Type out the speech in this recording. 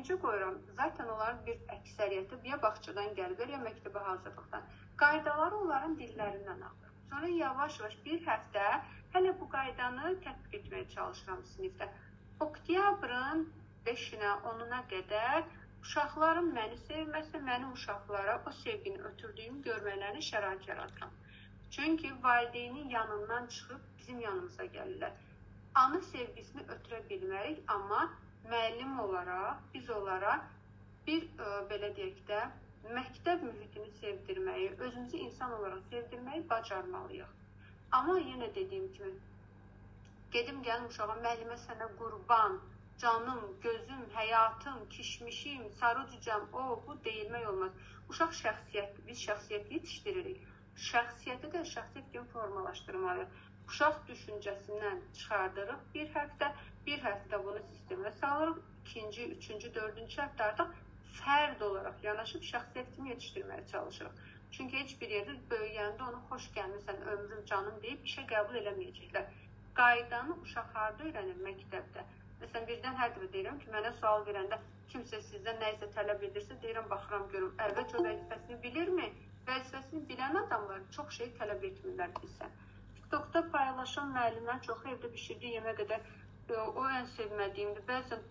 necə qoyuram? Zaten onların bir əksəriyyəti ya bağçadan gəliblər, ya məktəbə hazırlıqdan. Qaydaları onların dillərindən alır. Sonra yavaş-yavaş bir həftə hələ bu qaydanı tətbiq etməyə çalışıram sinifdə. Oktyabrın 5-nə, 10-una qədər uşaqların məni sevməsi, mənim uşaqlara o sevgini ötürdüyümü görmələrini şərait yaradıram. Çünki valideynin yanından çıxıb bizim yanımıza gəlirlər. Ana sevgisini ötürə bilmərik, amma müəllim olaraq, biz olaraq bir, belə deyək də, məktəb mühitini sevdirməyi, özümüzü insan olaraq sevdirməyi bacarmalıyıq. Amma yenə dediyim kimi, gedim gəlim uşağa, müəllimə sənə qurban, canım, gözüm, həyatım, kişmişim, sarı cücəm, o, bu deyilmək olmaz. Uşaq şəxsiyyətdir, biz şəxsiyyəti yetişdiririk. Şəxsiyyəti də şəxsiyyət kimi formalaşdırmalıyıq. Uşaq düşüncəsindən çıxardırıq bir həftə bunu sistemə salırıq, 2-ci, 3-cü, 4-cü həftə artıq fərd olaraq yanaşıb şəxsiyyət kimi yetişdirməyə çalışırıq. Çünki heç bir yerdə böyüyəndə onu xoş gəlmirsən, ömrüm, canım deyib işə qəbul eləməyəcəklər. Qaydanı uşaq harda öyrənir? Məktəbdə. Məsələn, birdən hər dəfə deyirəm ki, mənə sual verəndə kimsə sizdən nə isə tələb edirsə, deyirəm, baxıram, görüm, əlbəttə o vəzifəsini bilirmi? Vəzifəsini bilən adamlar çox şey tələb etmirlər bizdən. TikTokda paylaşan müəllimlər çoxu evdə bişirdiyi yemək qədər o ən sevmədiyimdir. Bəzən